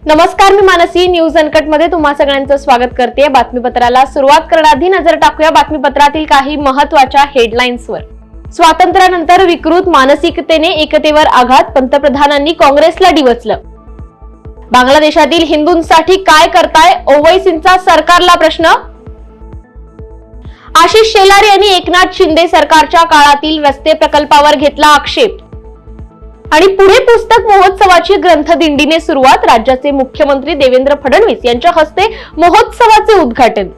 नमस्कार, मी Mansi news uncut मध्ये तुम्हा सगळ्यांचं स्वागत करते। बातमीपत्राला सुरुवात करण्याआधी नजर टाकूया बातमीपत्रातील काही महत्त्वाच्या हेडलाईन्सवर। स्वातंत्र्यानंतर विकृत मानसिकतेने एकतेवर आघात, पंतप्रधानांनी काँग्रेसला डिवचलं। बांगलादेशातील हिंदूंसाठी काय करताय, ओवैसींचा सरकारला प्रश्न। आशिष शेलार यांनी एकनाथ शिंदे सरकारच्या काळातील रस्ते प्रकल्पावर घेतला आक्षेप। आणि पुढे पुस्तक महोत्सवाची ग्रंथदिंडीने सुरुवात, राज्याचे मुख्यमंत्री देवेंद्र फडणवीस यांच्या हस्ते महोत्सवाचे उद्घाटन।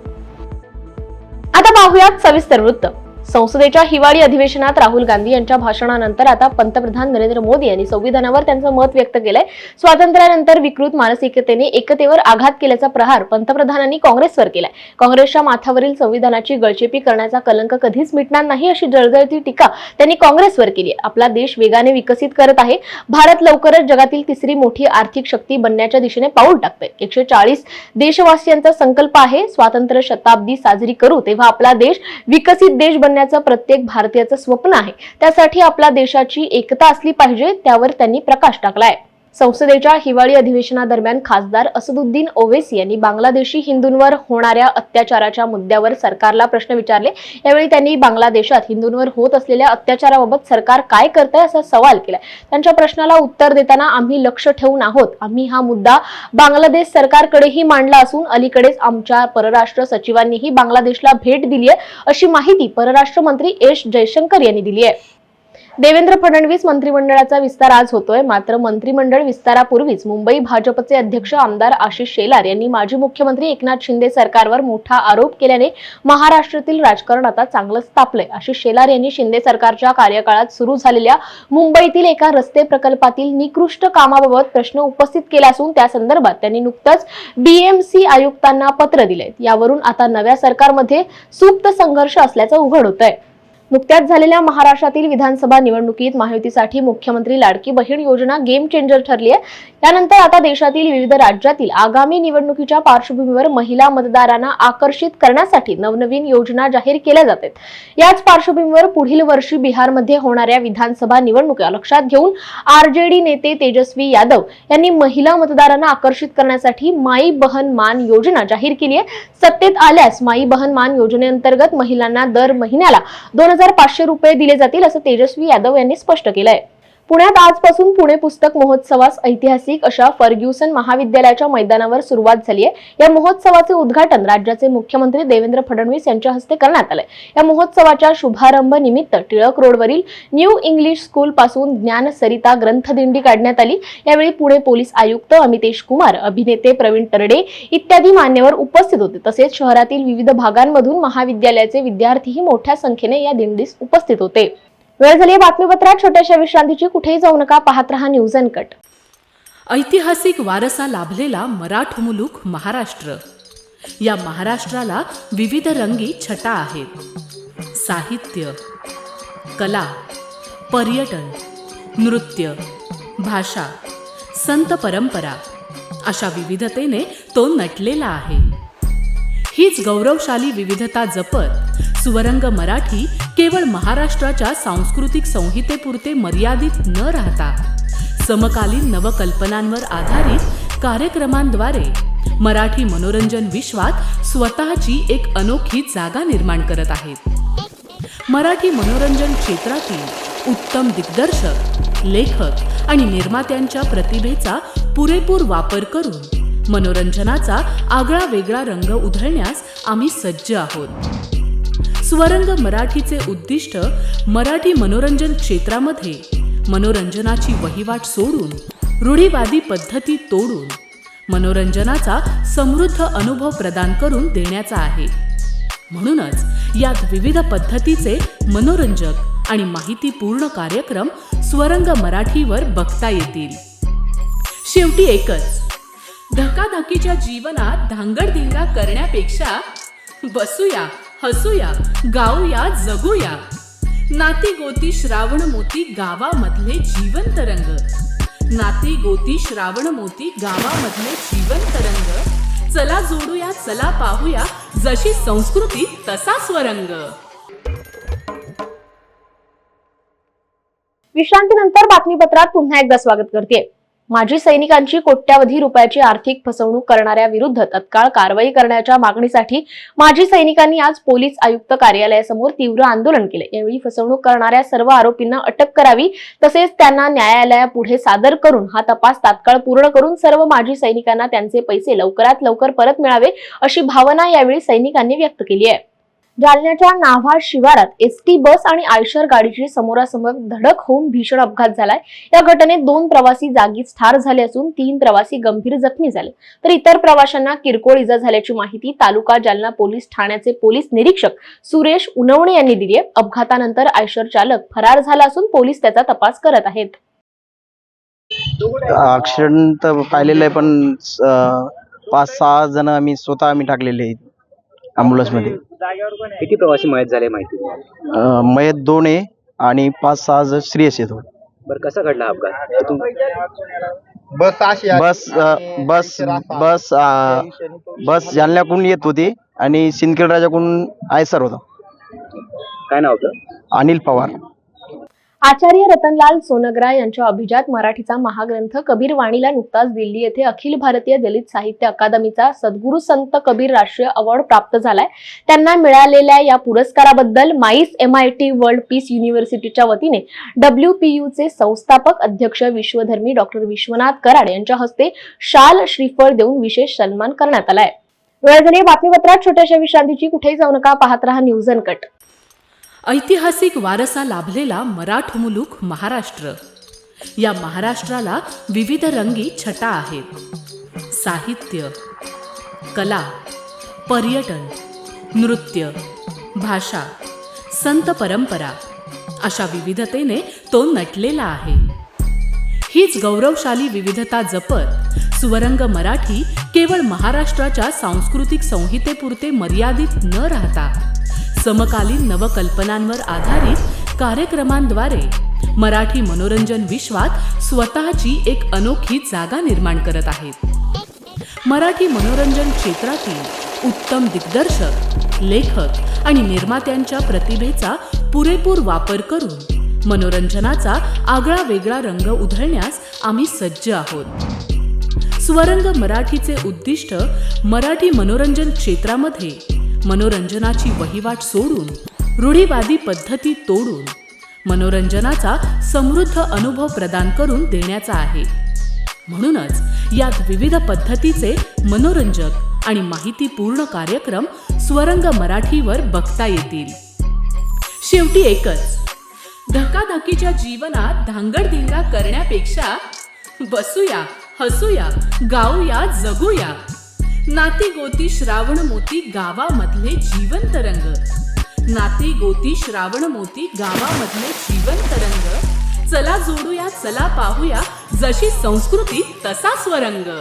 आता पाहूयात सविस्तर वृत्त। संसदेच्या हिवाळी अधिवेशनात राहुल गांधी यांच्या भाषणानंतर आता पंतप्रधान नरेंद्र मोदी यांनी संविधानावर त्यांचं मत व्यक्त केलंय। स्वातंत्र्यानंतर विकृत मानसिकतेने एकतेवर आघात केल्याचा प्रहार पंतप्रधानांनी काँग्रेसवर केलाय। काँग्रेसच्या माथ्यावरील संविधानाची गळचेपी करण्याचा कलंक कधीच मिटणार नाही अशी जळजळती टीका त्यांनी काँग्रेसवर केली आहे। आपला देश वेगाने विकसित करत आहे, भारत लवकरच जगातील तिसरी मोठी आर्थिक शक्ती बनण्याच्या दिशेने पाऊल टाकतोय। 140 देशवासियांचा संकल्प आहे, स्वातंत्र्य शताब्दी साजरी करू तेव्हा आपला देश विकसित देश प्रत्येक भारतीयाचं स्वप्न आहे। त्यासाठी आपल्या देशाची एकता असली पाहिजे, त्यावर त्यांनी प्रकाश टाकलाय। संसदेच्या हिवाळी अधिवेशनादरम्यान खासदार असदुद्दीन ओवैसी यांनी बांगलादेशी हिंदूंवर होणाऱ्या अत्याचाराच्या मुद्द्यावर सरकारला प्रश्न विचारले। यावेळी त्यांनी बांगलादेशात हिंदूंवर होत असलेल्या अत्याचाराबाबत सरकार काय करतंय असा सवाल केला। त्यांच्या प्रश्नाला उत्तर देताना आम्ही लक्ष ठेवून आहोत, आम्ही हा मुद्दा बांगलादेश सरकारकडेही मांडला असून अलीकडेच आमच्या परराष्ट्र सचिवांनीही बांगलादेशला भेट दिली आहे अशी माहिती परराष्ट्र मंत्री एस जयशंकर यांनी दिली आहे। देवेंद्र फडणवीस मंत्रिमंडळाचा विस्तार आज होतोय, मात्र मंत्रिमंडळ विस्तारापूर्वीच मुंबई भाजपचे अध्यक्ष आमदार आशिष शेलार यांनी माजी मुख्यमंत्री एकनाथ शिंदे सरकारवर मोठा आरोप केल्याने महाराष्ट्रातील राजकारण आता चांगलंच तापलंय। आशिष शेलार यांनी शिंदे सरकारच्या कार्यकाळात सुरू झालेल्या मुंबईतील एका रस्ते प्रकल्पातील निकृष्ट कामाबाबत प्रश्न उपस्थित केला असून त्या संदर्भात त्यांनी नुकतंच बीएमसी आयुक्तांना पत्र दिले। यावरून आता नव्या सरकारमध्ये सुप्त संघर्ष असल्याचं उघड होतंय। नुकत्याच झालेल्या महाराष्ट्रातील विधानसभा निवडणुकीत महायुतीसाठी मुख्यमंत्री लाडकी बहीण योजना गेम चेंजर ठरली आहे। त्यानंतर आता देशातील विविध राज्यातील आगामी निवडणुकीच्या पार्श्वभूमीवर महिला मतदारांना आकर्षित करण्यासाठी नवनवीन योजना जाहीर केल्या जातात। याच पार्श्वभूमीवर पुढील वर्षी बिहारमध्ये होणाऱ्या विधानसभा निवडणुका लक्षात घेऊन आरजेडी नेते तेजस्वी यादव यांनी महिला मतदारांना आकर्षित करण्यासाठी माई बहन मान योजना जाहीर केली आहे। सत्तेत आल्यास माई बहन मान योजनेअंतर्गत महिलांना दर महिन्याला 2500 रुपये दिले जातील असं तेजस्वी यादव यांनी स्पष्ट केलंय। पुण्यात आजपासून पुणे पुस्तक महोत्सवास ऐतिहासिक अशा फर्ग्युसन महाविद्यालयाच्या मैदानावर सुरुवात झाली आहे। या महोत्सवाचे उद्घाटन राज्याचे मुख्यमंत्री देवेंद्र फडणवीस यांच्या हस्ते करण्यात आले। या महोत्सवाच्या शुभारंभ निमित्त टिळक रोडवरील न्यू इंग्लिश स्कूल पासून ज्ञान सरिता ग्रंथदिंडी काढण्यात आली। यावेळी पुणे पोलीस आयुक्त अमितेश कुमार, अभिनेते प्रवीण तरडे इत्यादी मान्यवर उपस्थित होते। तसेच शहरातील विविध भागांमधून महाविद्यालयाचे विद्यार्थीही मोठ्या संख्येने या दिंडीस उपस्थित होते। वेळ झाली बातमीपत्रात छोट्याशा विश्रांतीची, कुठेही जाऊ नका, पाहत रहा न्यूज अनकट। ऐतिहासिक वारसा लाभलेला मराठ मुलूक महाराष्ट्र। या महाराष्ट्राला विविध रंगी छटा आहेत। साहित्य, कला, पर्यटन, नृत्य, भाषा, संत परंपरा अशा विविधतेने तो नटलेला आहे। हीच गौरवशाली विविधता जपत सुवरंग मराठी केवळ महाराष्ट्राच्या सांस्कृतिक संहितेपुरते मर्यादित न राहता समकालीन नवकल्पनांवर आधारित कार्यक्रमांद्वारे मराठी मनोरंजन विश्वात स्वतःची एक अनोखी जागा निर्माण करत आहेत। मराठी मनोरंजन क्षेत्रातील उत्तम दिग्दर्शक, लेखक आणि निर्मात्यांच्या प्रतिभेचा पुरेपूर वापर करून मनोरंजनाचा आगळा वेगळा रंग उधळण्यास आम्ही सज्ज आहोत। स्वरंग मराठीचे उद्दिष्ट मराठी मनोरंजन क्षेत्रामध्ये मनोरंजनाची वहिवाट सोडून, रूढीवादी पद्धती तोडून मनोरंजनाचा समृद्ध अनुभव प्रदान करून देण्याचा आहे। म्हणूनच यात विविध पद्धतीचे मनोरंजक आणि माहितीपूर्ण कार्यक्रम स्वरंग मराठीवर बघता येतील। शेवटी एकच, धकाधकीच्या जीवनात धांगडधिंगा करण्यापेक्षा बसूया, हसूया, गाऊया, जगूया। नाती गोती श्रावण मोती गावामधले जीवंत रंग, नाती गोती श्रावण मोती गावामधले जीवंत रंग। चला जोडूया, चला पाहूया, जशी संस्कृती तसा स्वरंग। विश्रांतीनंतर बातमीपत्रात पुन्हा एकदा स्वागत करते। माजी सैनिकांची कोट्यावधी रुपयाची आर्थिक फसवणूक करणाऱ्या विरुद्ध तत्काळ कारवाई करण्याच्या मागणीसाठी माजी सैनिकांनी आज पोलीस आयुक्त कार्यालयासमोर तीव्र आंदोलन केले। यावेळी फसवणूक करणाऱ्या सर्व आरोपींना अटक करावी तसेच त्यांना न्यायालयापुढे सादर करून हा तपास तात्काळ पूर्ण करून सर्व माजी सैनिकांना त्यांचे पैसे लवकरात लवकर परत मिळावे अशी भावना यावेळी सैनिकांनी व्यक्त केली आहे। जालन्याच्या नाव्हा शिवारात एसटी बस आणि आयशर गाडीची समोरासमोर धडक होऊन भीषण अपघात झालाय। या घटनेत 2 प्रवासी जागीच ठार झाले असून 3 प्रवासी गंभीर जखमी झाले तर इतर प्रवाशांना किरकोळ इजा झाल्याची माहिती तालुका जालना पोलीस ठाण्याचे पोलीस निरीक्षक सुरेश उनवणे यांनी दिली आहे। अपघातानंतर आयशर चालक फरार झाला असून पोलीस त्याचा तपास करत आहेत। ऍक्सिडेंट पाहिलेलं आहे पण 5-6 जण आम्ही स्वतः टाकलेले आहेत ॲम्ब्युलन्स मध्ये। किती प्रवासी मयत झाले माहिती तुम्हाला? मयत 2 आहे आणि 5-6 जण सिरियस आहेत। बरं, कसा घडला अपघात? बस जालन्याकडून येत होती आणि सिंदखेडराजाकडून आयसर होता। काय नाव होतं? अनिल पवार। आचार्य रतनलाल सोनग्रा यांच्या अभिजात मराठीचा महाग्रंथ कबीर वाणीला नुकताच दिल्ली येथे अखिल भारतीय दलित साहित्य अकादमीचा सद्गुरू संत कबीर राष्ट्रीय अवॉर्ड प्राप्त झालाय। त्यांना मिळालेल्या या पुरस्काराबद्दल माईस MIT वर्ल्ड पीस युनिव्हर्सिटीच्या वतीने WPU चे संस्थापक अध्यक्ष विश्वधर्मी डॉक्टर विश्वनाथ कराड यांच्या हस्ते शाल श्रीफळ देऊन विशेष सन्मान करण्यात आलाय। वेळ झाली बातमीपत्रात छोट्याशा विश्रांतीची, कुठेही जाऊ नका, पाहत रहा न्यूज अनकट। ऐतिहासिक वारसा लाभलेला मराठ मुलूक महाराष्ट्र। या महाराष्ट्राला विविध रंगी छटा आहेत। साहित्य, कला, पर्यटन, नृत्य, भाषा, संत परंपरा अशा विविधतेने तो नटलेला आहे। हीच गौरवशाली विविधता जपत सुवरंग मराठी केवळ महाराष्ट्राच्या सांस्कृतिक संहितेपुरते मर्यादित न राहता समकालीन नवकल्पनांवर आधारित कार्यक्रमांद्वारे मराठी मनोरंजन विश्वात स्वतःची एक अनोखी जागा निर्माण करत आहेत। मराठी मनोरंजन क्षेत्रातील उत्तम दिग्दर्शक, लेखक आणि निर्मात्यांच्या प्रतिभेचा पुरेपूर वापर करून मनोरंजनाचा आगळा वेगळा रंग उधळण्यास आम्ही सज्ज आहोत। स्वरंग मराठीचे उद्दिष्ट मराठी मनोरंजन क्षेत्रामध्ये मनोरंजनाची वहिवाट सोडून रूढीवादी पद्धती तोडून मनोरंजनाचा समृद्ध अनुभव प्रदान करून देण्याचा आहे। म्हणूनच यात विविध पद्धतीचे मनोरंजक आणि माहितीपूर्ण कार्यक्रम स्वरंग मराठीवर बघता येतील। शेवटी एकच, धकाधकीच्या जीवनात धांगडधिंगा करण्यापेक्षा बसूया, हसूया, गाऊया, जगूया। नाती गोती श्रावण मोती गावामधले जीवंत रंग, नाती गोती श्रावण मोती गावामधले जीवंत रंग। चला जोडूया, चला पाहूया, जशी संस्कृती तसा स्वरंग।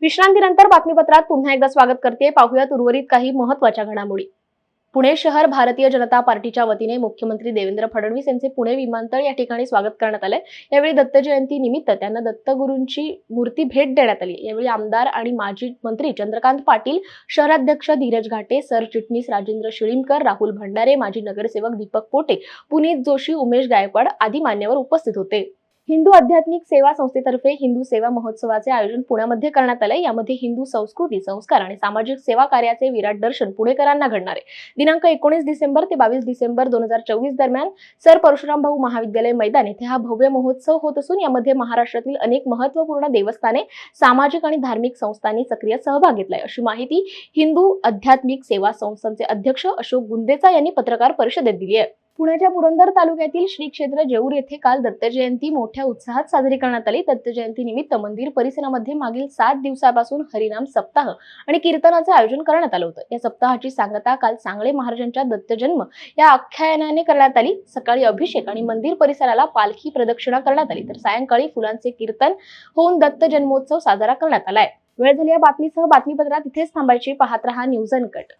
विश्रांतीनंतर बातमीपत्रात पुन्हा एकदा स्वागत करते। पाहूयात उर्वरित काही महत्त्वाच्या घडामोडी। पुणे शहर भारतीय जनता पार्टीच्या वतीने मुख्यमंत्री देवेंद्र फडणवीस यांचे पुणे विमानतळ या ठिकाणी स्वागत करण्यात आले। यावेळी दत्त जयंती निमित्त त्यांना दत्तगुरूंची मूर्ती भेट देण्यात आली। यावेळी आमदार आणि माजी मंत्री चंद्रकांत पाटील, शहराध्यक्ष धीरज घाटे, सरचिटणीस राजेंद्र शिळीमकर, राहुल भंडारे, माजी नगरसेवक दीपक पोटे, पुनीत जोशी, उमेश गायकवाड आदी मान्यवर उपस्थित होते। हिंदू आध्यात्मिक सेवा संस्थेतर्फे हिंदू सेवा महोत्सवाचे आयोजन पुण्यामध्ये करण्यात आले। यामध्ये हिंदू संस्कृती, संस्कार आणि सामाजिक सेवा कार्याचे विराट दर्शन पुणेकरांना घडणार आहे। दिनांक 19 डिसेंबर ते 22 डिसेंबर 2024 दरम्यान सर परशुराम भाऊ महाविद्यालय मैदान येथे हा भव्य महोत्सव होत असून यामध्ये महाराष्ट्रातील अनेक महत्त्वपूर्ण देवस्थाने, सामाजिक आणि धार्मिक संस्थांनी सक्रिय सहभाग घेतलाय, अशी माहिती हिंदू आध्यात्मिक सेवा संस्थांचे अध्यक्ष अशोक गुंदेचा यांनी पत्रकार परिषदेत दिली आहे। पुण्याच्या पुरंदर तालुक्यातील श्री क्षेत्र जेऊर येथे काल दत्त जयंती मोठ्या उत्साहात साजरी करण्यात आली। दत्त जयंती निमित्त मंदिर परिसरामध्ये मागील 7 दिवसापासून हरिनाम सप्ताह आणि कीर्तनाचे आयोजन करण्यात आलं होतं। या सप्ताहाची सांगता काल सांगळे महाराजांच्या दत्त जन्म या आख्यानाने करण्यात आली। सकाळी अभिषेक आणि मंदिर परिसराला पालखी प्रदक्षिणा करण्यात आली तर सायंकाळी फुलांचे कीर्तन होऊन दत्त जन्मोत्सव साजरा करण्यात आलाय। वेळ झाली या बातमीसह बातमीपत्रात इथेच थांबायची। पाहत रहा न्यूज अनकट।